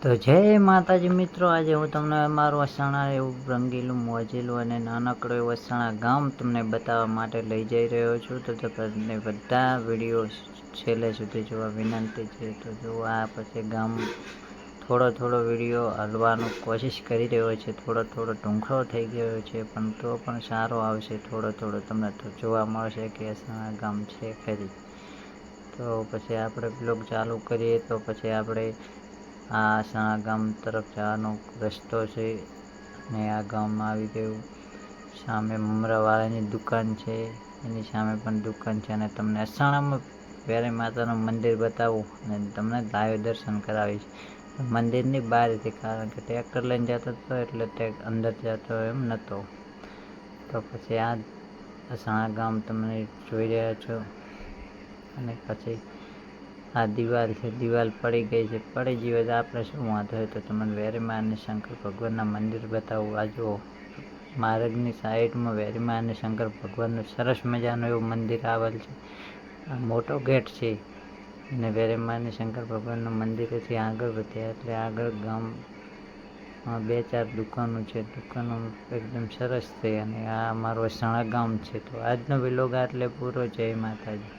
તો જય માતાજી મિત્રો, આજે હું તમને અમારું વસાણા એવું રંગીલું મોજેલું અને નાનકડું એવું વસાણા ગામ તમને બતાવવા માટે લઈ જઈ રહ્યો છું. તો તમને બધા વિડીયો છેલ્લે સુધી જોવા વિનંતી છે. તો જો આ પછી ગામ થોડો વિડીયો હલવાનો કોશિશ કરી રહ્યો છે. થોડો ટૂંઘો થઈ ગયો છે, પણ તો પણ સારો આવશે. થોડો તમને તો જોવા મળશે કે વસાણા ગામ છે ખરી. તો પછી આપણે બ્લોગ ચાલુ કરીએ. તો પછી આપણે આ વસાણા ગામ તરફ જવાનો રસ્તો છે, અને આ ગામમાં આવી ગયું. સામે મમરાવાળાની દુકાન છે, એની સામે પણ દુકાન છે. અને તમને વસાણામાં વેરી માતાનું મંદિર બતાવું અને તમને લાઈવ દર્શન કરાવીશ મંદિરની બહારથી, કારણ કે ટ્રેક્ટર લઈને જતો હતો એટલે અંદર જતો એમ નહોતો. તો પછી આ વસાણા ગામ તમે જોઈ રહ્યા છો. અને પછી આ દિવાલ છે, દિવાલ પડી ગઈ છે. પડી ગઈ તો આપણે શું વાંધો હોય. તો તમને વેરીમા અને શંકર ભગવાનના મંદિર બતાવું. આ જુઓ, માર્ગની સાઈડમાં વેરીમા અને શંકર ભગવાનનું સરસ મજાનું એવું મંદિર આવેલ છે. આ મોટો ગેટ છે, અને વેરીમા અને શંકર ભગવાનનું મંદિરેથી આગળ વધ્યા એટલે આગળ ગામમાં 2-4 દુકાનો છે. દુકાનો એકદમ સરસ છે. અને આ અમારું વસાણા ગામ છે. તો આજનો વ્લોગ આટલે પૂરો. જય માતાજી.